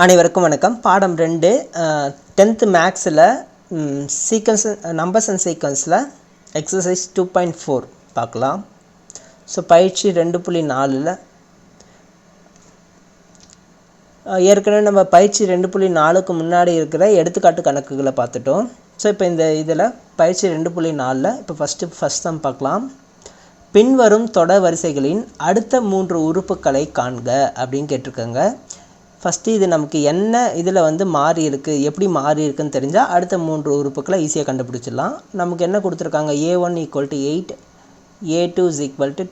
அனைவருக்கும் வணக்கம். பாடம் 2 10th மேக்ஸில் சீக்வன்ஸ் நம்பர்ஸ் அண்ட் சீக்வன்ஸில் எக்ஸசைஸ் 2.4 பார்க்கலாம். ஸோ பயிற்சி 2.4ல் ஏற்கனவே நம்ம பயிற்சி 2.4க்கு முன்னாடி இருக்கிற எடுத்துக்காட்டு கணக்குகளை பார்த்துட்டோம். ஸோ இப்போ இந்த இதில் பயிற்சி 2.4ல் இப்போ ஃபஸ்ட் சம் பார்க்கலாம். பின்வரும் தொடர் வரிசைகளின் அடுத்த 3 உறுப்புகளை காண்க அப்படின்னு கேட்டிருக்காங்க. ஃபஸ்ட்டு இது நமக்கு என்ன இதில் வந்து மாறி இருக்குது, எப்படி மாறி இருக்குன்னு தெரிஞ்சால் அடுத்த 3 உறுப்புக்களை ஈஸியாக கண்டுபிடிச்சிடலாம். நமக்கு என்ன கொடுத்துருக்காங்க, A1 = 8, A2 =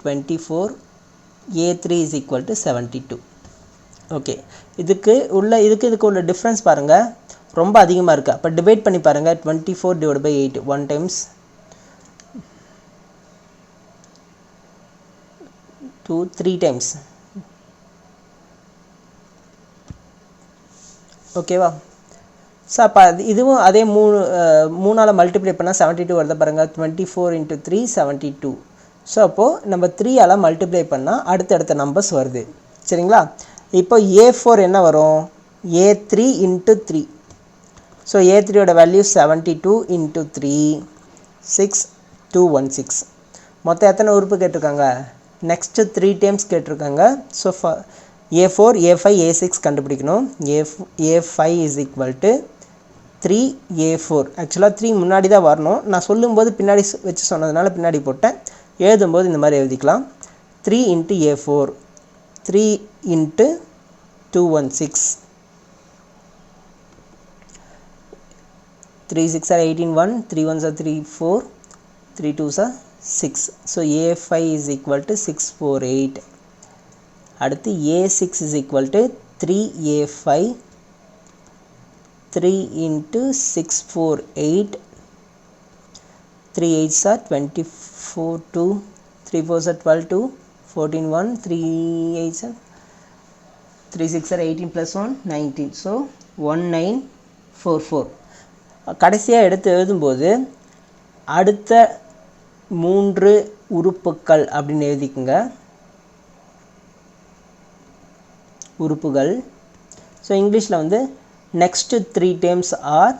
24, A3 = 72. ஓகே, இதுக்கு உள்ள டிஃப்ரென்ஸ் பாருங்கள், ரொம்ப அதிகமாக இருக்குது. அப்போ டிவைட் பண்ணி பாருங்கள். 24/8 1 டைம்ஸ் 2 3 டைம்ஸ். ஓகேவா? ஸோ அப்போ இதுவும் அதே மூணால் மல்டிப்ளை பண்ணால் 72 வருது பாருங்கள். 24 × 3 72. ஸோ அப்போது நம்ம 3ஆல் மல்டிப்ளை பண்ணால் அடுத்தடுத்த நம்பர்ஸ் வருது. சரிங்களா? இப்போ A4 என்ன வரும், A3 × 3. ஸோ A3யோட வேல்யூ 72 × 3 6216. மொத்தம் எத்தனை உறுப்பு கேட்டிருக்காங்க, நெக்ஸ்ட்டு 3 டைம்ஸ் கேட்டிருக்காங்க. ஸோ A4 A5 A6 கண்டுபிடிக்கணும். A5 = 3 A4. ஆக்சுவலாக 3 முன்னாடி தான் வரணும், நான் சொல்லும்போது பின்னாடி வச்சு சொன்னதுனால பின்னாடி போட்டேன். எழுதும்போது இந்த மாதிரி எழுதிக்கலாம். 3 × A4 3 × 216. 3 6 are 18 1 3 1s are 3 4 3 2s are 6. So A5 = 648. அடுத்து A6 = 3A5 3 × 648. 3 8s are 24 2 3 4s are 12 2 14 1 3 8s are 3 6 are 18 + 1 19. So 1944. கடைசியாக எடுத்து எழுதும்போது அடுத்த 3 உறுப்புக்கள் அப்படின்னு எழுதிக்குங்க, உறுப்புகள். ஸோ இங்கிலீஷில் வந்து நெக்ஸ்ட் 3 டைம்ஸ் ஆர்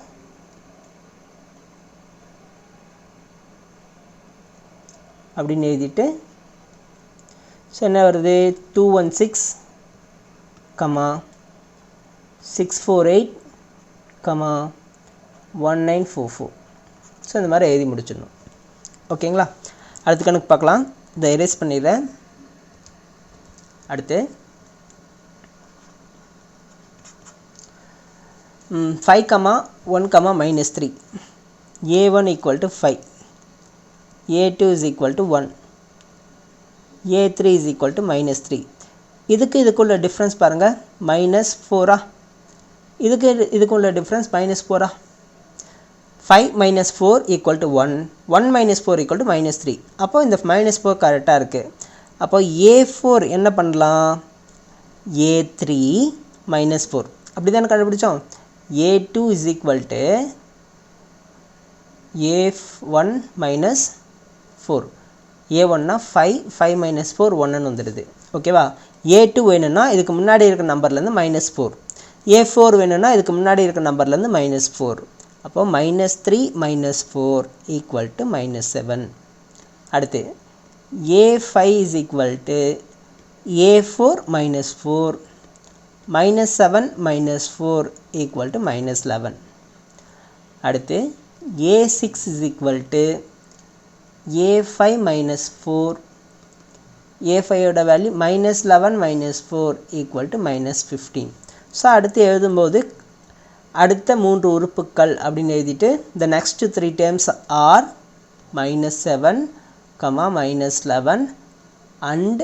அப்படின்னு எழுதிட்டு, ஸோ என்ன வருது, 216, 648, 1944. ஸோ இந்த மாதிரி எழுதி முடிச்சிடணும். ஓகேங்களா? அடுத்த கணக்கு பார்க்கலாம். இதை எரேஸ் பண்ணிடுறேன். அடுத்து 5, 1, -3. A1 = 5, A2 = 1, A3 = -3. இதுக்குள்ள டிஃப்ரென்ஸ் பாருங்கள், -4. இதுக்குள்ள டிஃப்ரென்ஸ் -4. 5 - 4 = 1, 1 - 4 = -3. அப்போ இந்த -4 கரெக்டாக இருக்குது. அப்போ A4 என்ன பண்ணலாம், A3 - 4 அப்படி தானே கண்டுபிடிச்சோம். A2 = A1 - 4. A1னா 5 5 - 4 1ன்னு வந்துடுது. ஓகேவா? A2 வேணும்னா இதுக்கு முன்னாடி இருக்கிற நம்பர்லேருந்து -4. A4 வேணும்னா இதுக்கு முன்னாடி இருக்கிற நம்பர்லேருந்து -4. அப்போ -3 - 4 = -7. அடுத்து A5 = A4 - 4 -7 - 4 = -11. அடுத்து A6 = A5 - 4, A5யோட வேல்யூ -11 - 4 = -15. ஸோ அடுத்து எழுதும்போது அடுத்த 3 உறுப்புக்கள் அப்படின்னு எழுதிட்டு the next 3 terms are -7, -11 and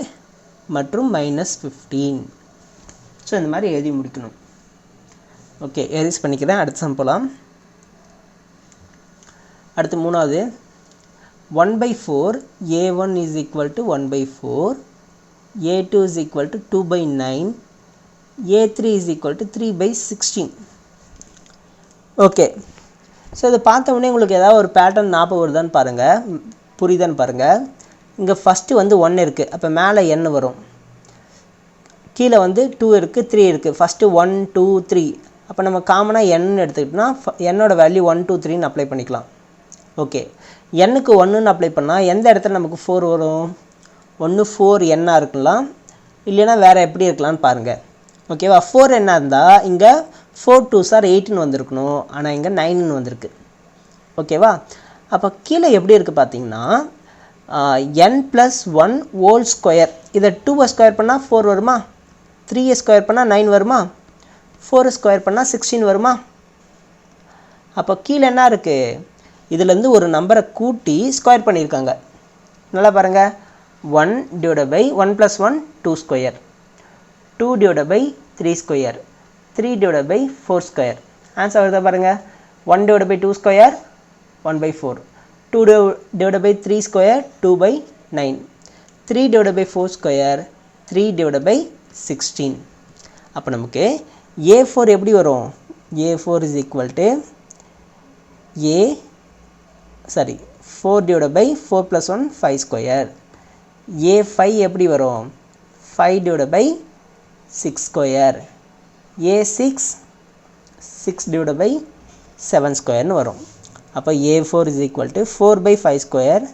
மற்றும் -15. ஸோ இந்த மாதிரி எழுதி முடிக்கணும். ஓகே, எரேஸ் பண்ணிக்கிறேன். அடுத்த சம் போகலாம். அடுத்து மூணாவது 1/4. A1 = 1/4, A2 = 2/9, A3 = 3/16. Okay, so இதை பார்த்த உடனே உங்களுக்கு ஏதாவது ஒரு பேட்டர்ன் ஞாபகம் வருதான்னு பாருங்கள், புரியுதான்னு பாருங்கள். இங்கே ஃபஸ்ட்டு வந்து 1 இருக்குது, அப்போ மேலே n வரும். கீழே வந்து 2 இருக்குது 3 இருக்குது. ஃபஸ்ட்டு 1 2 3. அப்போ நம்ம காமனாக என்னு எடுத்துக்கிட்டோம்னா என்னோட வேல்யூ 1 2 3ன்னு அப்ளை பண்ணிக்கலாம். ஓகே, எண்ணுக்கு 1ன்னு அப்ளை பண்ணால் எந்த இடத்துல நமக்கு 4 வரும்? ஒன்று 4 எண்ணாக இருக்கலாம், இல்லைன்னா வேறு எப்படி இருக்கலாம்னு பாருங்கள். ஓகேவா? 4 என்ன இருந்தால் இங்கே 4 2s are 8ன்னு வந்திருக்கணும், ஆனால் இங்கே 9ன்னு வந்திருக்கு. ஓகேவா? அப்போ கீழே எப்படி இருக்குது பார்த்தீங்கன்னா n + 1 ஹோல் ஸ்கொயர். இதை 2 ஸ்கொயர் பண்ணால் 4 வருமா? 3 ஸ்கொயர் பண்ணால் 9 வருமா? 4 ஸ்கொயர் பண்ணால் 16 வருமா? அப்போ கீழே என்ன இருக்குது? இதுலேருந்து ஒரு நம்பரை கூட்டி ஸ்கொயர் பண்ணியிருக்காங்க. நல்லா பாருங்கள். 1 / 1 + 1 2 ஸ்கொயர், 2 / 3 ஸ்கொயர், 3 / 4 ஸ்கொயர். ஆன்சர் வருதா பாருங்கள். 1 / 2 ஸ்கொயர் 1/4, 2 / 3 ஸ்கொயர் 2/9, 3 / 4 ஸ்கொயர் 3 / 16. அப்போ நமக்கு A4 எப்படி வரும்? A4 = 4 / 4 + 1 5 square. A5 எப்படி வரும்? 5 / 6 ஸ்கொயர். A6 6 / 7 ஸ்கொயர்னு வரும். அப்போ A4 = 4/5 ஸ்கொயர்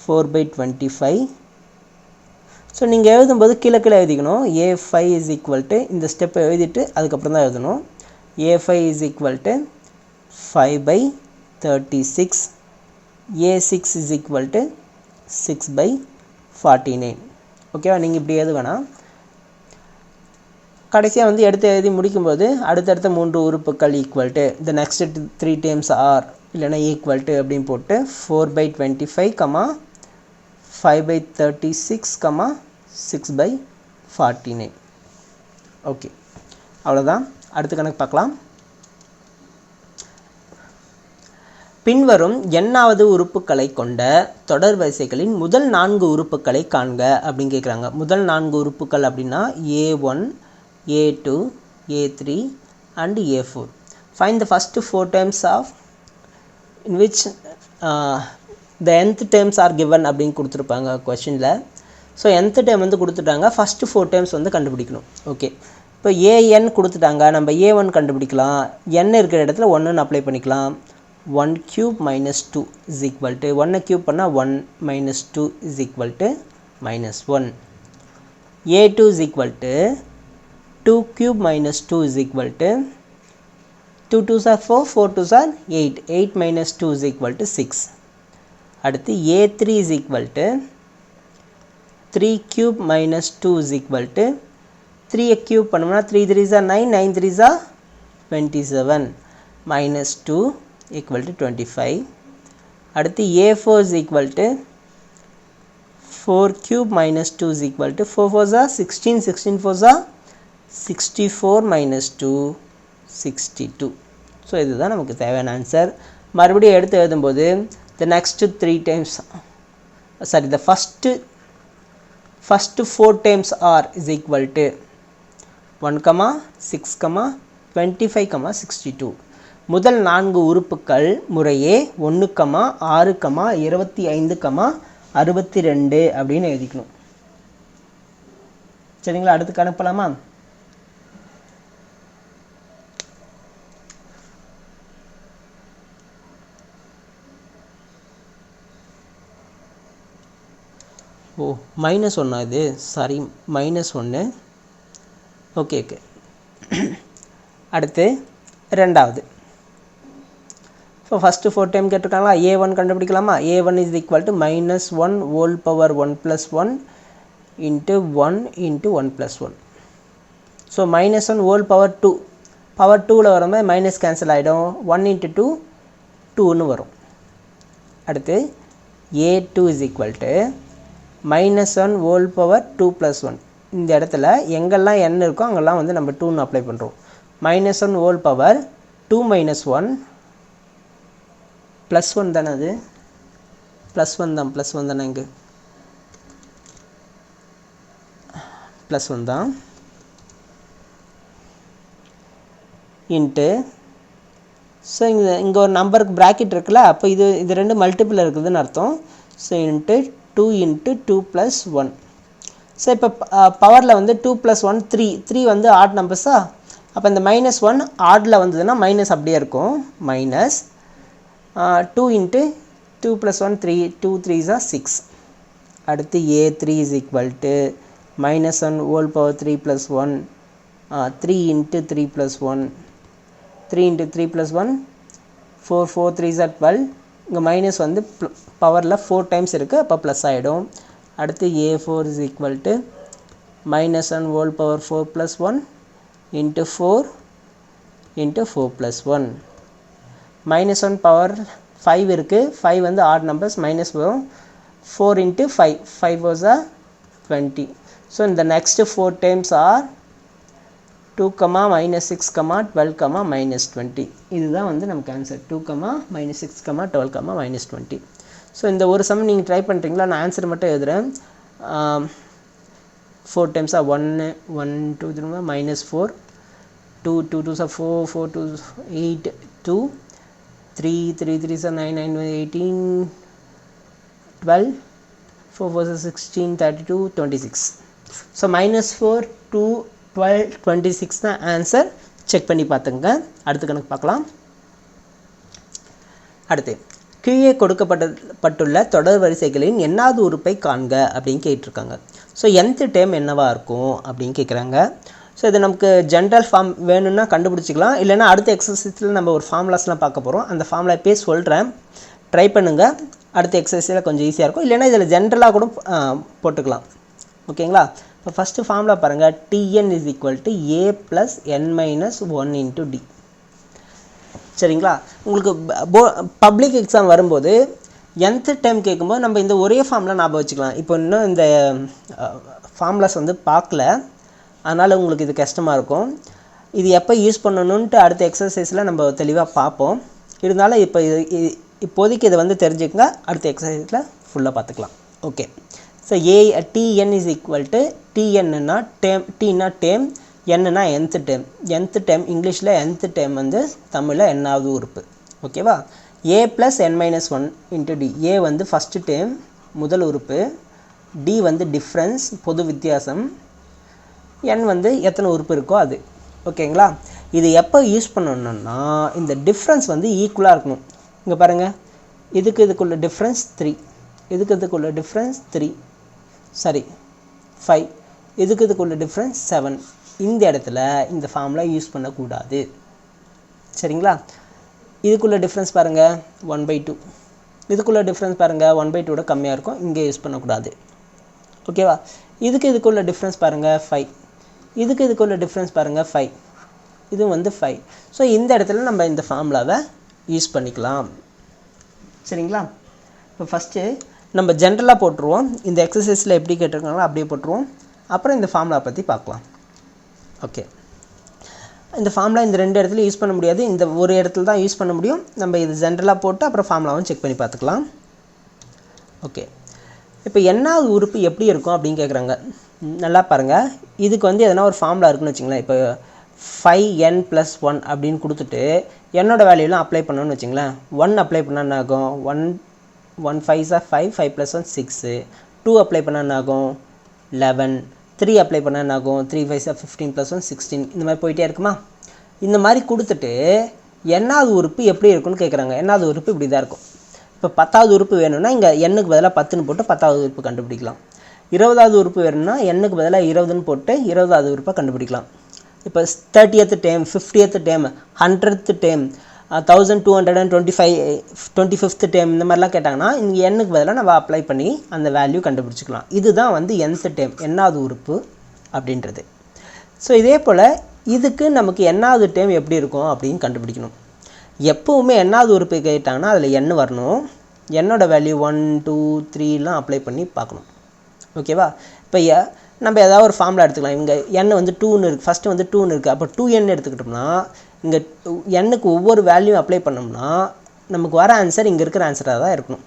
4/25. ஸோ நீங்கள் எழுதும்போது கீழே எழுதிக்கணும். A5 = இந்த ஸ்டெப்பை எழுதிட்டு அதுக்கப்புறம் தான் எழுதணும். A5 = 5/36. A6 = 6/49. ஓகேவா? நீங்கள் இப்படி எழுத வேணாம். கடைசியாக வந்து எடுத்து எழுதி முடிக்கும்போது அடுத்தடுத்த 3 உறுப்புகள் equal to the next 3 terms are இல்லைனா ஈக்குவல் டு அப்படின்னு போட்டு 4/25, 5/36, 6/49. ஓகே, அவ்வளோதான். அடுத்த கணக்கு பார்க்கலாம். பின்வரும் எண்ணாவது உறுப்புகளை கொண்ட தொடர் வரிசைகளின் முதல் 4 உறுப்புகளை காண்க அப்படின்னு கேட்குறாங்க. முதல் 4 உறுப்புகள் அப்படின்னா A1, A2, A3 and A4. Find the first 4 terms of in which the nth terms are given அப்படின்னு கொடுத்துருப்பாங்க கொஷனில். ஸோ nth term வந்து கொடுத்துட்டாங்க, ஃபஸ்ட்டு 4 terms வந்து கண்டுபிடிக்கணும். ஓகே, இப்போ AN கொடுத்துட்டாங்க, நம்ம A1 கண்டுபிடிக்கலாம். n இருக்கிற இடத்துல 1ன்னு அப்ளை பண்ணிக்கலாம். 1 cube minus 2 is equal to 1 cube பண்ணால் 1 minus 2 is equal to -1. A2 is equal to 2 cube minus 2 is equal to 2 2s are 4, 4 2s are 8, 8 minus 2 is equal to 6. அடுத்து A3 is equal to 3 cube minus 2 is equal to 3 cube பண்ணோம்னா 3 3s are 9, 9 3s are 27, minus 2 equal to 25. அடுத்து A4 is equal to 4 cube minus 2 is equal to 4 4s are 16, 16 4s are 64, minus 2 62. So இதுதான் நமக்கு தேவையான answer. மறுபடியும் எடுத்து எழுதும்போது the next 3 times, the first 4 times are is equal to 1, 6, 25, 62. முதல் 4 உறுப்புகள் முறையே 1, 6, 25, 62 அப்படின்னு எழுதிக்கணும். சரிங்களா? அடுத்து அனுப்பலாமா? ஓ, -1 இது, சாரி, -1. Okay okay. அடுத்து ரெண்டாவது. ஸோ ஃபஸ்ட்டு 4 டைம் கேட்டிருக்காங்களா? A1 கண்டுபிடிக்கலாமா? A1 is equal to -1 whole power 1 plus 1 into 1 into 1 plus 1. So -1 whole power 2, power 2ல் வரும்போது மைனஸ் கேன்சல் ஆகிடும். 1 into 2 2ன்னு வரும். அடுத்து A2 is equal to -1 whole power 2 plus 1. இந்த இடத்துல எங்கெல்லாம் n இருக்கோ அங்கெல்லாம் வந்து நம்ம 2ன்னு அப்ளை பண்ணுறோம். -1 whole power 2 minus 1 plus 1 தானே, அது +1 தான், +1 தானே, இங்கே +1 தான், இன்ட்டு. ஸோ இங்கே ஒரு நம்பருக்கு ப்ராக்கெட் இருக்குல்ல, அப்போ இது ரெண்டு மல்டிபிள் இருக்குதுன்னு அர்த்தம். So into 2 into 2 plus 1. So இப்போ பவரில் வந்து 2 + 1 3 வந்து ஆட் நம்பர்ஸா, அப்போ இந்த -1 ஆடில் வந்ததுன்னா மைனஸ் அப்படியே இருக்கும், -2 × 2 + 1 3, 2 3s are 6. அடுத்து A3 is equal to -1 whole power 3 + 1, 3 × 3 + 1, 3 × 3 + 1 4, 4 3s are 12. இங்கே மைனஸ் வந்து பவரில் 4 டைம்ஸ் இருக்குது, அப்போ ப்ளஸ் ஆகிடும். அடுத்து A4 is equal to -1 whole power 4 + 1 × 4 × 4 + 1. -1 power 5 இருக்குது, 5 வந்து ஆட் நம்பர்ஸ், மைனஸ் வரும். 4 × 5, 5 was 20. So in the next 4 times are 2, -6, 12, -20. இதுதான் வந்து நமக்கு ஆன்சர். 2, -6, 12, -20. ஸோ இந்த ஒரு சம் நீங்கள் ட்ரை பண்ணுறீங்களா? நான் ஆன்சர் மட்டும் எழுதுகிறேன். 4 times 1, 1 2 3 -4, 2 2 2 4, 4 2 8, 2 3 3 3 9 9 18, 12, 4 4 16, 32, 26. ஸோ -4, 2, 12, 26 தான் ஆன்சர். செக் பண்ணி பார்த்துங்க. அடுத்த கணக்கு பார்க்கலாம். அடுத்து கீழே கொடுக்கப்பட்டுள்ள தொடர் வரிசைகளின் எண்ணாவது உறுப்பை காண்க அப்படின்னு கேட்டிருக்காங்க. ஸோ nth டேர்ம் என்னவாக இருக்கும் அப்படின்னு கேட்குறாங்க. ஸோ இது நமக்கு ஜென்ரல் ஃபார்ம் வேணும்னா கண்டுபிடிச்சிக்கலாம், இல்லைனா அடுத்த எக்ஸசைஸில் நம்ம ஒரு ஃபார்முலாஸ்லாம் பார்க்க போகிறோம். அந்த ஃபார்முலா இப்போயே சொல்கிறேன், ட்ரை பண்ணுங்கள். அடுத்த எக்ஸசைஸில் கொஞ்சம் ஈஸியாக இருக்கும், இல்லைனா இதில் ஜென்ரலாக கூட போட்டுக்கலாம். ஓகேங்களா? இப்போ ஃபஸ்ட்டு ஃபார்முலா பாருங்கள். Tn is equal to a plus n minus 1 into d. சரிங்களா? உங்களுக்கு பப்ளிக் எக்ஸாம் வரும்போது nth டைம் கேட்கும்போது நம்ம இந்த ஒரே ஃபார்முலா ஞாபகம் வச்சுக்கலாம். இப்போ இன்னும் இந்த ஃபார்முலாஸ் வந்து பார்க்கல, அதனால் உங்களுக்கு இது கஷ்டமாக இருக்கும். இது எப்போ யூஸ் பண்ணணுன்ட்டு அடுத்த எக்ஸசைஸில் நம்ம தெளிவாக பார்ப்போம். இருந்தாலும் இப்போதைக்கு இதை வந்து தெரிஞ்சுக்கங்க, அடுத்த எக்ஸசைஸில் ஃபுல்லாக பார்த்துக்கலாம். Okay. So Tn is equal to Tnன்னா டேம், Tனா டேம், என்னன்னா nth டேம். nth டேம் இங்கிலீஷில் nth டேம் வந்து தமிழில் எண்ணாவது உறுப்பு. ஓகேவா? a plus n minus 1 into d. a வந்து ஃபஸ்ட்டு டேம், முதல் உறுப்பு. d வந்து டிஃப்ரென்ஸ், பொது வித்தியாசம். n வந்து எத்தனை உறுப்பு இருக்கோ அது. ஓகேங்களா? இது எப்போ யூஸ் பண்ணணும்னா இந்த டிஃப்ரென்ஸ் வந்து ஈக்குவலாக இருக்கணும். இங்கே பாருங்கள், இதுக்குள்ள டிஃப்ரென்ஸ் 3, இதுக்குள்ள டிஃப்ரென்ஸ் 3, சரி 5, இதுக்குள்ள டிஃப்ரென்ஸ் 7. இந்த இடத்துல இந்த ஃபார்முலா யூஸ் பண்ணக்கூடாது. சரிங்களா? இதுக்குள்ள டிஃப்ரென்ஸ் பாருங்கள் 1/2, இதுக்குள்ள டிஃப்ரென்ஸ் பாருங்கள் 1/2 கம்மியாக இருக்கும், இங்கே யூஸ் பண்ணக்கூடாது. ஓகேவா? இதுக்குள்ள டிஃப்ரென்ஸ் பாருங்கள் 5, இதுக்குள்ள டிஃப்ரென்ஸ் பாருங்கள் 5, இது வந்து 5. ஸோ இந்த இடத்துல நம்ம இந்த ஃபார்முலாவை யூஸ் பண்ணிக்கலாம். சரிங்களா? இப்போ ஃபஸ்ட்டு நம்ம ஜென்ரலாக போட்டுருவோம். இந்த எக்ஸசைஸில் எப்படி கேட்டிருக்காங்களோ அப்படியே போட்டுருவோம். அப்புறம் இந்த ஃபார்முலா பற்றி பார்க்கலாம். ஓகே. இந்த ஃபார்முலா இந்த 2 இடத்துல யூஸ் பண்ண முடியாது, இந்த ஒரு இடத்துல தான் யூஸ் பண்ண முடியும். நம்ம இது ஜென்ரலாக போட்டு அப்புறம் ஃபார்முலாவும் செக் பண்ணி பார்த்துக்கலாம். ஓகே. இப்போ எண்ணாவது உறுப்பு எப்படி இருக்கும் அப்படின்னு கேட்குறாங்க. நல்லா பாருங்கள். இதுக்கு வந்து எதனா ஒரு ஃபார்முலா இருக்குன்னு வச்சுங்களேன். இப்போ 5n + 1 அப்படின்னு கொடுத்துட்டு என்னோட வேல்யூலாம் அப்ளை பண்ணணும்னு வச்சுங்களேன். 1 அப்ளை பண்ணால் என்ன ஆகும்? 1 5s are 5, 5 + 1 6. 2 அப்ளை பண்ணால் என்ன ஆகும்? 11. 3 அப்ளை பண்ணால் என்ன ஆகும்? 3 5s are 15 + 1 16. இந்த மாதிரி போயிட்டே இருக்குமா? இந்த மாதிரி கொடுத்துட்டு எண்ணாவது உறுப்பு எப்படி இருக்குன்னு கேட்குறாங்க. எண்ணாவது உறுப்பு இப்படி தான் இருக்கும். இப்போ 10வது உறுப்பு வேணும்னா இங்கே எண்ணுக்கு பதிலாக 10ன்னு போட்டு 10வது உறுப்பு கண்டுபிடிக்கலாம். 20வது உறுப்பு வேணும்னா எண்ணுக்கு பதிலாக 20ன்னு போட்டு 20வது உறுப்பை கண்டுபிடிக்கலாம். இப்போ 30th dam, 50th dam, 100th dam, 1225th dam இந்த மாதிரிலாம் கேட்டாங்கன்னா இங்கே எண்ணுக்கு பதிலாக நம்ம அப்ளை பண்ணி அந்த வேல்யூ கண்டுபிடிச்சிக்கலாம். இதுதான் வந்து nth டேம், எண்ணாவது உறுப்பு அப்படின்றது. ஸோ இதே போல் இதுக்கு நமக்கு எண்ணாவது டேம் எப்படி இருக்கும் அப்படின்னு கண்டுபிடிக்கணும். எப்போவுமே எண்ணாவது உறுப்பு கேட்டாங்கன்னா அதில் எண் வரணும். என்னோட வேல்யூ 1 2 3லாம் அப்ளை பண்ணி பார்க்கணும். ஓகேவா? இப்போ நம்ம ஏதாவது ஒரு ஃபார்முலா எடுத்துக்கலாம். இங்கே எண் வந்து 2ன்னு இருக்குது, ஃபஸ்ட்டு வந்து 2ன்னு இருக்குது. அப்போ 2n எடுத்துக்கிட்டோம்னா இங்கே எண்ணுக்கு ஒவ்வொரு வேல்யூ அப்ளை பண்ணோம்னா நமக்கு வர ஆன்சர் இங்கே இருக்கிற ஆன்சராக தான் இருக்கணும்.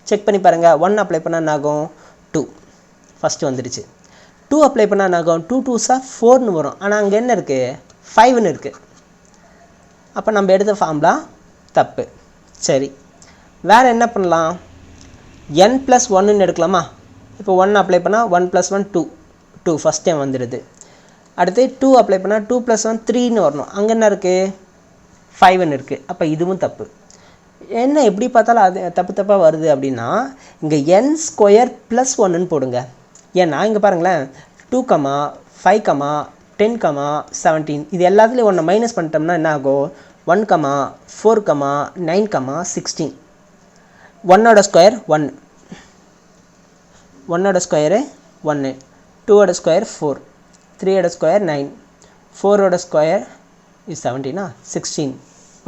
செக் பண்ணி பாருங்கள். 1 அப்ளை பண்ணால் என்ன ஆகும்? 2 ஃபஸ்ட்டு வந்துடுச்சு. 2 அப்ளை பண்ணால் என்ன ஆகும்? 2 2s are 4ன்னு வரும். ஆனால் அங்கே என்ன இருக்குது? 5ன்னு இருக்குது. அப்போ நம்ம எடுத்த ஃபார்முலா தப்பு. சரி, வேறு என்ன பண்ணலாம்? n + 1ன்னு எடுக்கலாமா? இப்போ 1 அப்ளை பண்ணால் 1 + 1 2, 2 ஃபஸ்ட் டைம் வந்துடுது. அடுத்து 2 அப்ளை பண்ணால் 2 + 1 3ன்னு வரணும். அங்கே என்ன இருக்குது 5ன்னு இருக்குது. அப்போ இதுவும் தப்பு. என்ன எப்படி பார்த்தாலும் அது தப்பாக வருது அப்படின்னா இங்கே n² + 1ன்னு போடுங்க. ஏன்னா இங்கே பாருங்களேன் 2, 5, 10, 17 இது எல்லாத்துலேயும் ஒன்று மைனஸ் பண்ணிட்டோம்னா என்ன ஆகும் 1, 4, 9, 16 1ஓட ஸ்கொயர் 1, 1ஓட ஸ்கொயரு 1, 2ஓட ஸ்கொயர் 4, 3ஓட ஸ்கொயர் 9, 4ஓட ஸ்கொயர் இது 17 16.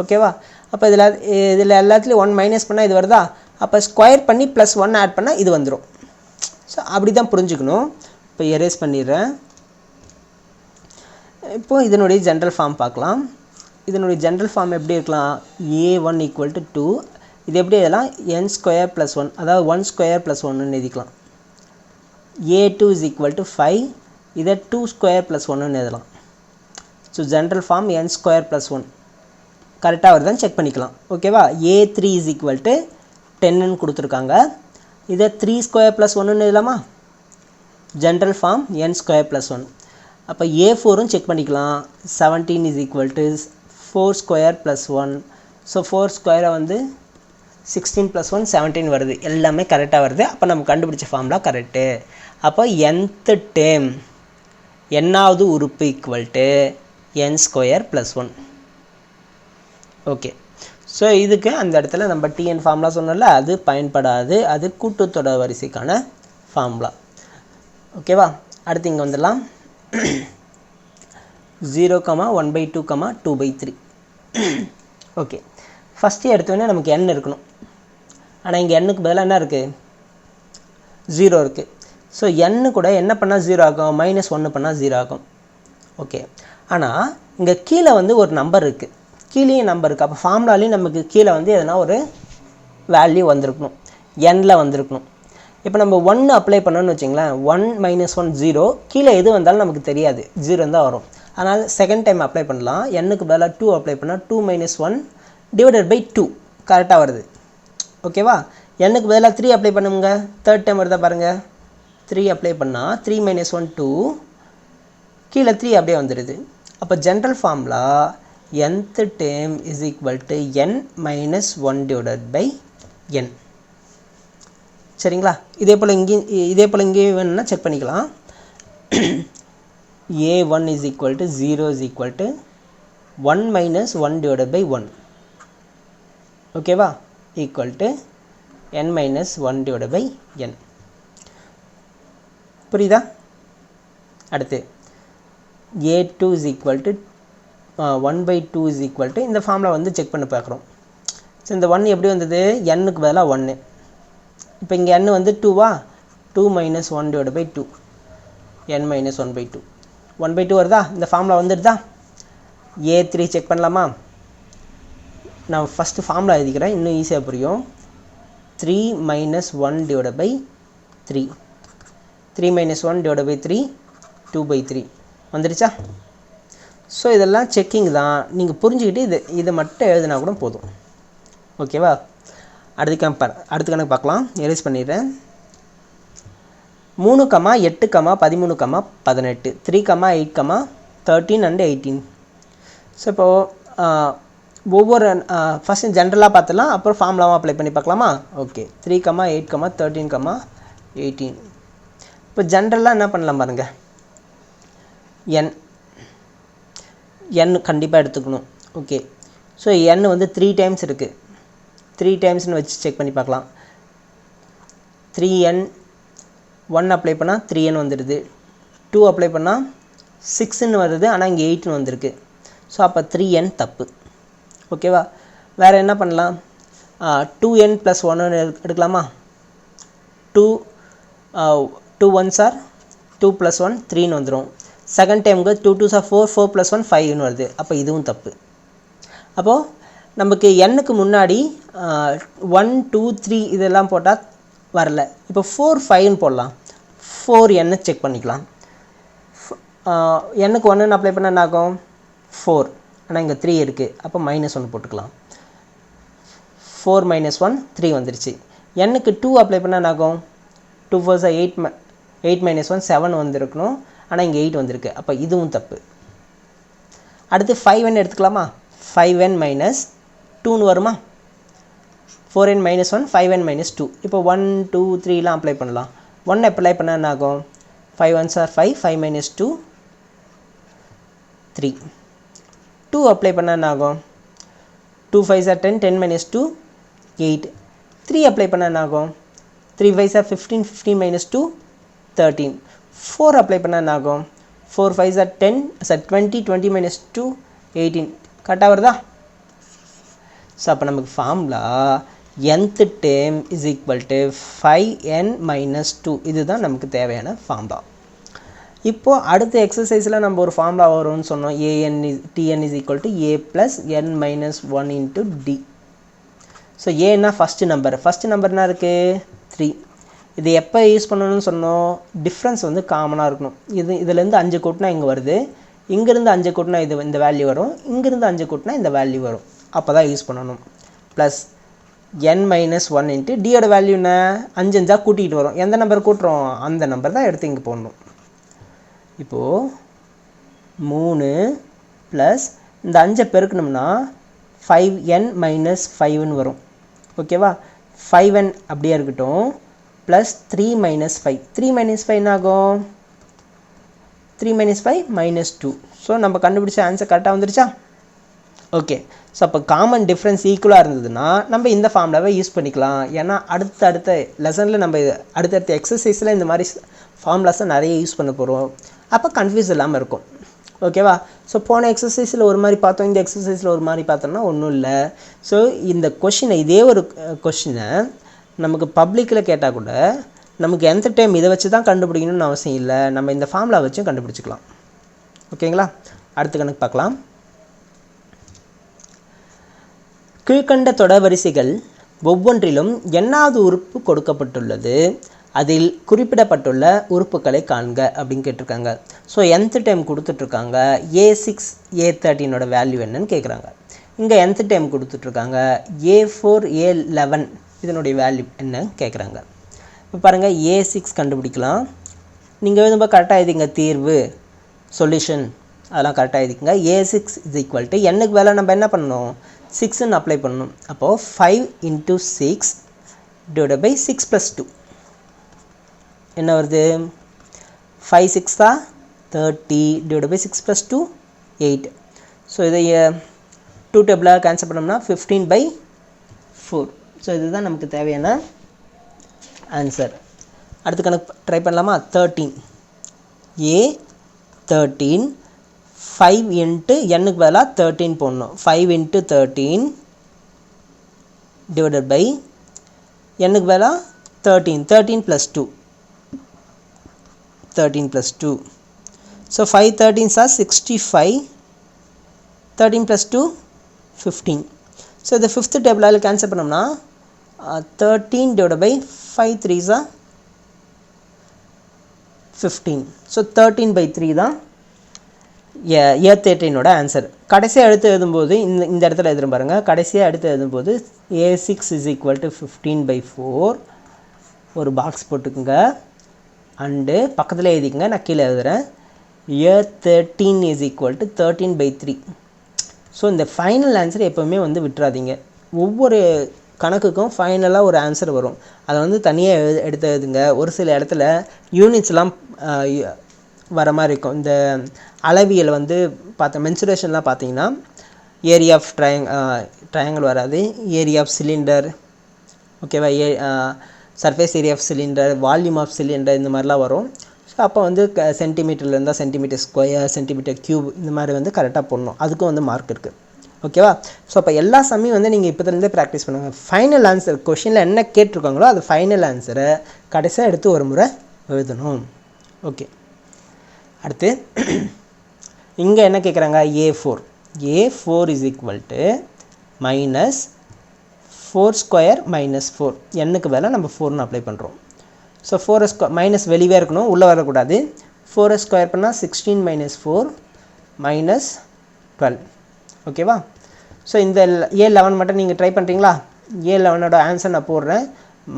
ஓகேவா? அப்போ இதில் எல்லாத்துலேயும் 1 மைனஸ் பண்ணால் இது வருதா? அப்போ ஸ்கொயர் பண்ணி +1 ஆட் பண்ணால் இது வந்துடும். ஸோ அப்படி தான் புரிஞ்சுக்கணும். இப்போ எரேஸ் பண்ணிடுறேன். இப்போது இதனுடைய ஜென்ரல் ஃபார்ம் பார்க்கலாம். இதனுடைய ஜென்ரல் ஃபார்ம் எப்படி இருக்கலாம்? a1 = 2. இது எப்படி எழுதலாம்? n² + 1 அதாவது 1² + 1ன்னு எழுதிக்கலாம். a2 = 5 இதை 2² + 1ன்னு எழுதலாம். ஸோ ஜென்ரல் ஃபார்ம் n² + 1 கரெக்டாக வருதான்னு செக் பண்ணிக்கலாம். ஓகேவா? a3 = 10ன்னு கொடுத்துருக்காங்க. இதை 3² + 1ன்னு எழுதலாமா? General form n² + 1. அப்போ a4ம் செக் பண்ணிக்கலாம். 17 = 4² + 1. ஸோ 4² வந்து 16 + 1 17 வருது. எல்லாமே கரெக்டாக வருது. அப்போ நம்ம கண்டுபிடிச்ச ஃபார்முலா கரெக்டு. அப்போ nth டேர்ம் என்னாவது உறுப்பு = n² + 1. ஓகே. ஸோ இதுக்கு அந்த இடத்துல நம்ம tn ஃபார்முலா சொன்னோம்ல அது பயன்படாது. அது கூட்டுத்தொடர் வரிசைக்கான ஃபார்முலா. ஓகேவா? அடுத்து இங்கே வந்துடலாம். 0, 1/2, 2/3. ஓகே. ஃபஸ்ட்டு எடுத்தோடனே நமக்கு n இருக்கணும். ஆனால் இங்கே n-க்கு பதிலாக என்ன இருக்குது 0 இருக்குது. ஸோ n கூட என்ன பண்ணால் 0 ஆகும்? -1 பண்ணால் 0 ஆகும். ஓகே. ஆனால் இங்கே கீழே வந்து ஒரு நம்பர் இருக்குது. கீழேயும் நம்பர் இருக்குது. அப்போ ஃபார்முலாலையும் நமக்கு கீழே வந்து எதனா ஒரு வேல்யூ வந்திருக்கணும். n-ல் வந்திருக்கணும். இப்போ நம்ம 1 அப்ளை பண்ணோன்னு வச்சிங்களேன் 1 - 1 0. கீழே எது வந்தாலும் நமக்கு தெரியாது 0 தான் வரும். அதனால் செகண்ட் டைம் அப்ளை பண்ணலாம். n-க்கு பதிலாக 2 அப்ளை பண்ணால் 2 - 1 / 2 கரெக்டாக வருது. ஓகேவா? n-க்கு பதிலாக 3 அப்ளை பண்ணுங்க. தேர்ட் டைம் வருதா பாருங்கள். 3 அப்ளை பண்ணால் 3 - 1 2 கீழே 3 அப்படியே வந்துடுது. அப்போ general formula nth term is equal to n minus 1 divided by n. சரிங்களா? இதே போல் இங்கேயும் வேணும்னா செக் பண்ணிக்கலாம். a1 is equal to 0 is equal to 1 minus 1 divided by 1. ஓகேவா? equal to n minus 1 divided by n. புரியுதா? அடுத்து a2 is equal to 1/2 is equal to இந்த formula வந்து செக் பண்ணி பார்க்குறோம். ஸோ இந்த 1 எப்படி வந்தது? n-க்கு பதிலாக 1. இப்போ இங்கே n வந்து 2வா? 2 - 1 divided by 2 n - 1/2 1/2 வருதா? இந்த ஃபார்முலா வந்துடுதா? a3 செக் பண்ணலாமா? நான் ஃபஸ்ட்டு ஃபார்முலா எழுதிக்கிறேன், இன்னும் ஈஸியாக புரியும். 3 - 1 divided by 3 3 - 1 divided by 3 2/3 வந்துடுச்சா? ஸோ இதெல்லாம் செக்கிங் தான். நீங்கள் புரிஞ்சுக்கிட்டு இதை மட்டும் எழுதினா கூட போதும். ஓகேவா? அடுத்த கணக்கு பார்க்கலாம். எரேஸ் பண்ணிடுறேன். 3, 8, 13, 18 3, 8, 13 and 18. ஸோ இப்போது ஒவ்வொரு ஃபஸ்ட்டு ஜென்ரலாக பார்த்துலாம், அப்புறம் ஃபார்முலாவும் அப்ளை பண்ணி பார்க்கலாமா? ஓகே. 3, 8, 13, 18. இப்போ ஜென்ரலாக என்ன பண்ணலாம் பாருங்கள். n கண்டிப்பாக எடுத்துக்கணும். ஓகே. ஸோ n வந்து 3 டைம்ஸ் இருக்குது. 3 டைம்ஸ்னு வச்சு செக் பண்ணி பார்க்கலாம். 3n 1 அப்ளை பண்ணால் 3n வந்துடுது. 2 அப்ளை பண்ணால் 6ன்னு வருது. ஆனால் இங்கே 8ன்னு வந்திருக்கு. ஸோ அப்போ 3n தப்பு. ஓகேவா? வேறு என்ன பண்ணலாம்? 2n + 1 எடுக்கலாமா? 2 1s are 2 + 1 3ன்னு வந்துடும். செகண்ட் டைமுக்கு 2 2s are 4 4 + 1 5ன்னு வருது. அப்போ இதுவும் தப்பு. அப்போது நமக்கு n-க்கு முன்னாடி 1 2 3 இதெல்லாம் போட்டால் வரல. இப்போ 4 5ன்னு போடலாம். 4n செக் பண்ணிக்கலாம். n-க்கு 1ன்னு அப்ளை பண்ணால் என்ன ஆகும்? 4. ஆனால் இங்கே 3 இருக்குது. அப்போ -1 போட்டுக்கலாம். 4 - 1 3 வந்துருச்சு. n-க்கு 2 அப்ளை பண்ணால் என்ன ஆகும்? 2 4s are 8 8 minus 1 7 வந்திருக்கணும், ஆனால் இங்கே 8 வந்திருக்கு. அப்போ இதுவும் தப்பு. அடுத்து 5n எடுத்துக்கலாமா? 5n minus 2ன்னு வருமா? 4n minus 1 5n minus 2. இப்போ 1 2 3லாம் அப்ளை பண்ணலாம். 1 அப்ளை பண்ணால் என்ன ஆகும்? 5 1s are 5, 5 minus 2 3. 2 அப்ளை பண்ணால் என்ன ஆகும்? 2 5s are 10, 10 minus 2 8. 3 அப்ளை பண்ணால் என்ன ஆகும்? 3 5s are 15, 15 minus 2 13. 4 அப்ளை பண்ணால் என்ன ஆகும்? 4 5s are 10, 20, 20 minus 2 18. கரெக்டாக வருதா? ஸோ அப்போ நமக்கு formula nth term is equal to 5n minus 2. இதுதான் நமக்கு தேவையான ஃபார்முலா. இப்போது அடுத்த எக்ஸசைஸில் நம்ம ஒரு ஃபார்முலா வரும்னு சொன்னோம். tn is equal to a plus n minus 1 into d. So ஏன்னா ஃபஸ்ட்டு நம்பர் என்ன இருக்குது? 3. இது எப்போ யூஸ் பண்ணணும்னு சொன்னோம்? டிஃப்ரென்ஸ் வந்து காமனாக இருக்கணும். இதுலேருந்து 5 கூட்டினா இங்கே வருது, இங்கேருந்து 5 கூட்டினா இந்த வேல்யூ வரும், இங்கேருந்து 5 கூட்டினா இந்த வேல்யூ வரும். அப்போ தான் யூஸ் பண்ணணும். ப்ளஸ் n minus 1 இன்ட்டு டியோட வேல்யூ என்ன? 5 5 கூட்டிகிட்டு வரும். எந்த நம்பர் கூட்டுறோம்? அந்த நம்பர் தான் எடுத்து இங்கே போடணும். இப்போது 3 ப்ளஸ் இந்த 5 பெருக்கணும்னா 5n minus 5ன்னு வரும். ஓகேவா? 5n அப்படியே இருக்கட்டும். Plus 3 minus 5. 3 minus 5 என்ன ஆகும்? 3 minus 5 minus 2. ஸோ நம்ம கண்டுபிடிச்ச ஆன்சர் கரெக்டாக வந்துருச்சா? ஓகே. ஸோ அப்போ காமன் டிஃப்ரென்ஸ் ஈக்குவலாக இருந்ததுன்னா நம்ம இந்த ஃபார்முலாவை யூஸ் பண்ணிக்கலாம். ஏன்னா அடுத்த லெசனில் நம்ம அடுத்தடுத்த எக்ஸசைஸில் இந்த மாதிரி ஃபார்முலாஸை நிறைய யூஸ் பண்ண போகிறோம். அப்போ கன்ஃபியூஸ் இல்லாமல் இருக்கும். ஓகேவா? ஸோ போன எக்ஸசைஸில் ஒரு மாதிரி பார்த்தோம், இந்த எக்ஸசைஸில் ஒரு மாதிரி பார்த்தோம்னா ஒன்றும் இல்லை. ஸோ இந்த கொஷினை, இதே ஒரு கொஷினை நமக்கு பப்ளிக்கில் கேட்டால் கூட நமக்கு nth டைம் இதை வச்சு தான் கண்டுபிடிக்கணும்னு அவசியம் இல்லை. நம்ம இந்த ஃபார்முலா வச்சும் கண்டுபிடிச்சிக்கலாம். ஓகேங்களா? அடுத்த கணக்கு பார்க்கலாம். கீழ்கண்ட தொடர் வரிசைகள் ஒவ்வொன்றிலும் எண்ணாவது உறுப்பு கொடுக்கப்பட்டுள்ளது, அதில் குறிப்பிடப்பட்டுள்ள உறுப்புகளை காண்க அப்படின்னு கேட்டிருக்காங்க. ஸோ nth டைம் கொடுத்துட்ருக்காங்க. a6 a13ஓட வேல்யூ என்னன்னு கேட்குறாங்க. இங்கே nth டைம் கொடுத்துட்ருக்காங்க. a4 a11 இதனுடைய வேல்யூ என்னன்னு கேட்குறாங்க. இப்போ பாருங்கள், a6 கண்டுபிடிக்கலாம். நீங்கள் எழுதும்போது கரெக்டாக எழுதிங்க. தீர்வு சொல்யூஷன் அதெல்லாம் கரெக்டாக எழுதிக்கங்க. a6 இஸ் ஈக்குவல் டு என்னுக்கு வேலை நம்ம என்ன பண்ணணும்? 6ன்னு அப்ளை பண்ணணும். அப்போது 5 into 6 divided by 6 plus 2 என்ன வருது? 5 6 தான் 30 divided by 6 plus 2 8. ஸோ இதை 2 டேபிளாக கேன்சல் பண்ணோம்னா 15 by 4. ஸோ இதுதான் நமக்கு தேவையான ஆன்சர். அடுத்த கணக்கு ட்ரை பண்ணலாமா? 13 a13 5 into என்னுக்கு பதிலாக 13 போடணும். 5 into 13 divided by என்னுக்கு பதிலாக 13 13 plus 2 13 plus 2. So 5 13s are 65, 13 plus 2 15. So the fifth table cancel பண்ணோம்னா 13 divided by 5 3s are 15. So 13 by 3 தான் a13ஓட ஆன்சர். கடைசியாக எடுத்து எழுதும்போது இந்த இடத்துல எழுதுறேன் பாருங்கள். கடைசியாக எடுத்து எழுதும்போது a6 is equal to 15 by 4 ஒரு பாக்ஸ் போட்டுக்குங்க. அண்டு பக்கத்தில் எழுதிக்கங்க, நான் கீழே எழுதுகிறேன். a13 is equal to 13 by 3. So இந்த ஃபைனல் ஆன்சர் எப்போவுமே வந்து விட்டுறாதீங்க. ஒவ்வொரு கணக்குக்கும் ஃபைனலாக ஒரு ஆன்சர் வரும். அதை வந்து தனியாக எடுத்து எழுதுங்க. ஒரு சில இடத்துல யூனிட்ஸ்லாம் வர மாதிரி இருக்கும். இந்த அளவியல் வந்து மென்சுரேஷன்லாம் பார்த்தீங்கன்னா ஏரியா ஆஃப் ட்ரையாங்கிள் வராது, ஏரியா ஆஃப் சிலிண்டர், ஓகேவா, surface area of cylinder, volume of cylinder, இந்த மாதிரிலாம் வரும். ஸோ அப்போ வந்து சென்டிமீட்டரில் இருந்தால் சென்டிமீட்டர் ஸ்கொயர், சென்டிமீட்டர் க்யூப், இந்த மாதிரி வந்து கரெக்டாக போடணும். அதுக்கும் வந்து மார்க் இருக்குது. ஓகேவா? ஸோ அப்போ எல்லா சமயம் வந்து நீங்கள் இப்போதுலேருந்தே ப்ராக்டிஸ் பண்ணுங்கள். ஃபைனல் ஆன்சர் கொஷினில் என்ன கேட்டிருக்காங்களோ அது ஃபைனல் ஆன்சரை கடைசியாக எடுத்து ஒரு முறை எழுதணும். ஓகே, அடுத்து இங்கே என்ன கேட்குறாங்க? a4 is equal to minus 4 square minus 4. என்னுக்கு வேலை நம்ம 4ன்னு அப்ளை பண்ணுறோம். ஸோ 4 மைனஸ் வெளியே இருக்கணும், உள்ளே வரக்கூடாது. 4 ஸ்கொயர் பண்ணால் 16 மைனஸ் 4 மைனஸ் 12. ஓகேவா? ஸோ இந்த a11 மட்டும் நீங்கள் ட்ரை பண்ணுறீங்களா? a11ஓட ஆன்சர் நான் போடுறேன்.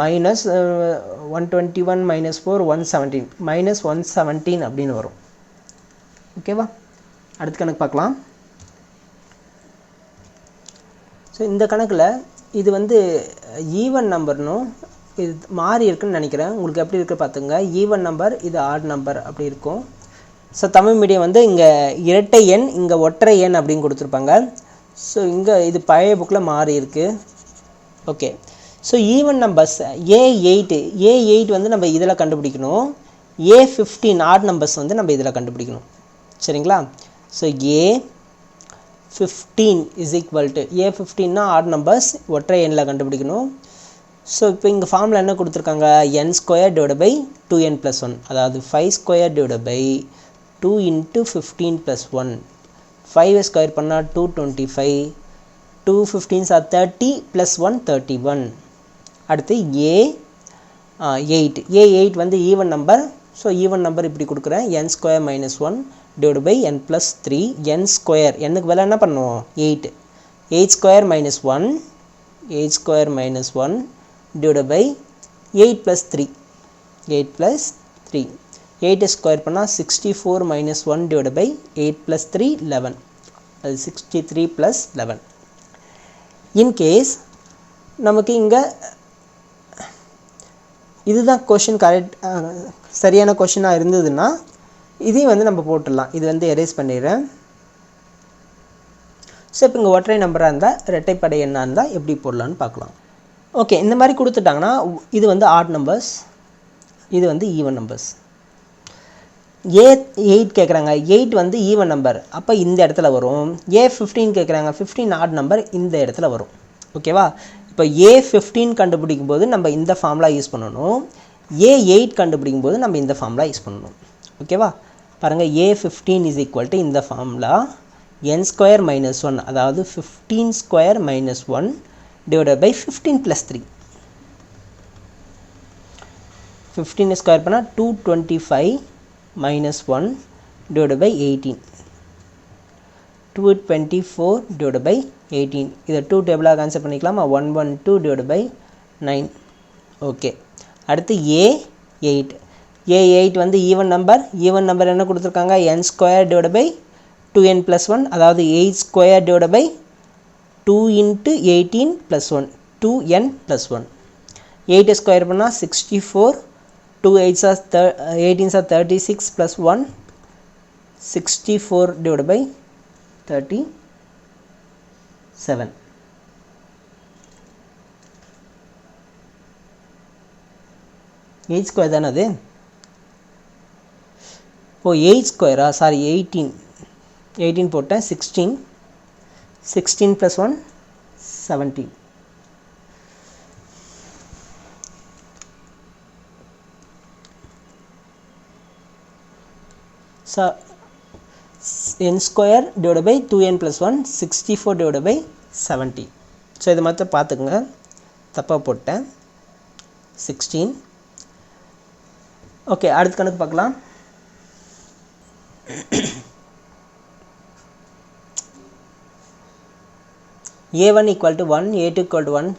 மைனஸ் 121 மைனஸ் 4 117 மைனஸ் 117 அப்படின்னு வரும். ஓகேவா? அடுத்த கணக்கு பார்க்கலாம். ஸோ இந்த கணக்கில் இது வந்து ஈவன் நம்பர்னும் இது மாறி இருக்குன்னு நினைக்கிறேன். உங்களுக்கு எப்படி இருக்குது பார்த்துங்க. ஈவன் நம்பர், இது ஆட் நம்பர் அப்படி இருக்கும். ஸோ தமிழ் மீடியம் வந்து இங்கே இரட்டை எண், இங்கே ஒற்றை எண் அப்படின்னு கொடுத்துருப்பாங்க. ஸோ இங்கே இது பழைய புக்கில் மாறி இருக்குது. Okay. So even numbers A8 வந்து நம்ம இதில் கண்டுபிடிக்கணும். A15 ஆட் நம்பர்ஸ் வந்து நம்ம இதில் கண்டுபிடிக்கணும். சரிங்களா? So A15 is equal to A15னா ஆட் நம்பர்ஸ் ஒற்றை எண்ணில் கண்டுபிடிக்கணும். ஸோ இப்போ இங்கே ஃபார்மில் என்ன கொடுத்துருக்காங்க, n square divide by 2n + 1, அதாவது 5 ஸ்கொயர் டிவைட் பை 2 × 15 + 1. 5 ஸ்கொயர் பண்ணால் 225, 2 15s are 30 + 1 31. அடுத்து A8 வந்து even number. So even number இப்படி கொடுக்குறேன். n square minus 1 divide by n + 3. n square என்னுக்கு வேலை என்ன பண்ணுவோம், 8 square minus 1 divide by 8 + 3. 8 square பண்ணால் 64 மைனஸ் 1 டிவைட் பை 8 + 3 11. அது 63 + 11. இன்கேஸ் நமக்கு இங்கே இதுதான் கொஷின் கரெக்ட் சரியான கொஷினாக இருந்ததுன்னா இதையும் வந்து நம்ம போட்டுடலாம். இது வந்து எரேஸ் பண்ணிடுறேன். ஸோ இப்போ இங்கே ஒற்றை நம்பராக இருந்தால் இரட்டைப்படை எண்ணாக இருந்தால் எப்படி போடலான்னு பார்க்கலாம். ஓகே. இந்த மாதிரி கொடுத்துட்டாங்கன்னா இது வந்து ஆட் நம்பர்ஸ், இது வந்து ஈவன் நம்பர்ஸ். A8 கேட்குறாங்க, 8 வந்து ஈவன் நம்பர், அப்போ இந்த இடத்துல வரும். A15 கேட்குறாங்க, 15 ஆட் நம்பர், இந்த இடத்துல வரும். ஓகேவா? இப்போ A15 கண்டுபிடிக்கும் போது நம்ம இந்த ஃபார்முலா யூஸ் பண்ணணும். A8 கண்டுபிடிக்கும் போது நம்ம இந்த ஃபார்முலா யூஸ் பண்ணணும். ஓகேவா? பாருங்கள், A15 இஸ் ஈக்குவல் டு இந்த ஃபார்முலா n ஸ்கொயர் மைனஸ் 1, அதாவது 15 square minus 1 divided by 15 + 3. 15 square பண்ணால் 225 minus 1 divided by 18. 224 divided by 18. இதை 2 டேபிளாக கேன்சல் பண்ணிக்கலாமா? 112 டிவைடட் பை 9. ஓகே. அடுத்து A8 வந்து ஈவன் நம்பர் என்ன கொடுத்துருக்காங்க, n square divided by 2n + 1, அதாவது 8 square divided by 2 × 18 + 1, 2n + 1. 8 square பண்ணால் 64, 2 18s are 36 + 1, 64 divided by 37. Eight square தானே அது? ஓ 8 ஸ்கொயரா, சாரி 18 போட்டேன். 16 + 1 17. So n square divide by 2n + 1 64 divide by 70. So இதை மட்டும் பார்த்துக்குங்க, தப்பாக போட்டேன். 16. ஓகே. அடுத்த கணக்கு பார்க்கலாம். A1 = 1, A2 = 1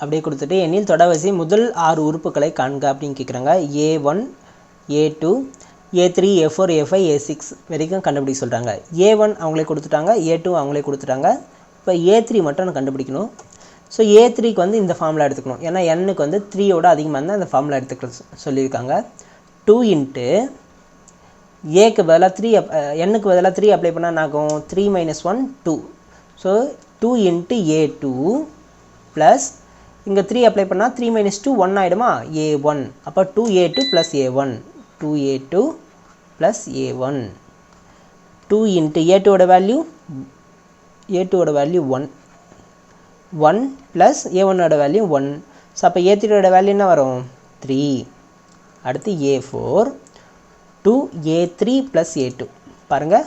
அப்படியே கொடுத்துட்டு எண்ணில் தொடர்வரிசை முதல் 6 உறுப்புகளை காண்க அப்படின்னு கேட்குறாங்க. A1, A2, A3, A4, A5, A6 வரைக்கும் கண்டுபிடிக்க சொல்கிறாங்க. A1 அவங்களே கொடுத்துட்டாங்க, A2 அவங்களே கொடுத்துட்டாங்க. இப்போ A3 மட்டும் கண்டுபிடிக்கணும். ஸோ A3க்கு வந்து இந்த ஃபார்முலா எடுத்துக்கணும். ஏன்னா n-க்கு வந்து 3யோட அதிகமாக இருந்தால் அந்த ஃபார்முலா எடுத்துக்க சொல்லியிருக்காங்க. 2 × A-க்கு பதிலாக 3 n-க்கு பதிலாக 3 அப்ளை பண்ணால் ஆகும் 3 - 1 2. ஸோ 2 × A2 ப்ளஸ் இங்கே 3 அப்ளை பண்ணால் 3 - 2 1 ஆகிடுமா, A1. அப்போ 2A2 + A1, 2A2 + A1. 2 × A2ஓட வேல்யூ 1 ப்ளஸ் A1ஓட வேல்யூ 1. ஸோ அப்போ A3ஓட வேல்யூ என்ன வரும், 3. அடுத்து A4, 2A3 + A2. பாருங்கள்,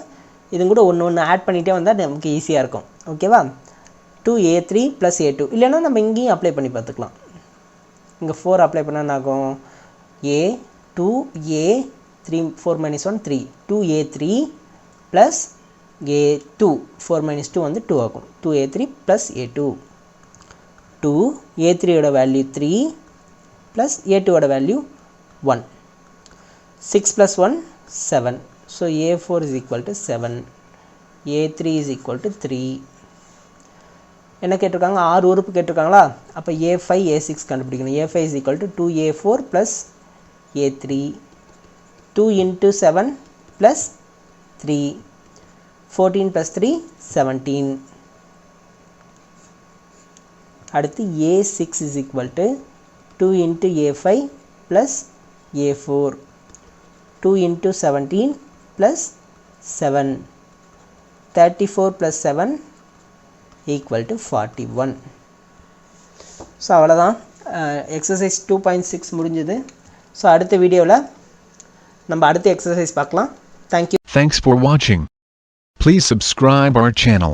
இது கூட ஒன்று ஆட் பண்ணிகிட்டே வந்தால் நமக்கு ஈஸியாக இருக்கும். ஓகேவா? 2A3 + A2. இல்லைன்னா நம்ம இங்கேயும் அப்ளை பண்ணி பார்த்துக்கலாம். இங்கே 4 அப்ளை பண்ணால் ஆகும் A2A3 4 - 1 3, 2A3 + A2 4 - 2 வந்து 2 ஆகும். 2A3 + A2. 2 A3ஓட value 3, plus a2 ஓட value 1. 6 plus 1 7. So a4 is equal to 7. a3 is equal to 3. என்ன கேட்டிருக்காங்க, 6 உறுப்பு கேட்டிருக்காங்களா, அப்போ a5 a6 கண்டுபிடிக்கணும். a5 is equal to 2a4 plus a3. 2 into 7 plus 3. 14 plus 3 17. அடுத்து a6 is equal to 2 into a5 plus a4. 2 into 17 plus 7. 34 plus 7 equal to 41. So அவ்வளோதான், exercise 2.6 முடிஞ்சது. So அடுத்த வீடியோவில் நம்ம அடுத்த எக்ஸசைஸ் பார்க்கலாம். Thank you. Thanks for watching. Please subscribe our channel.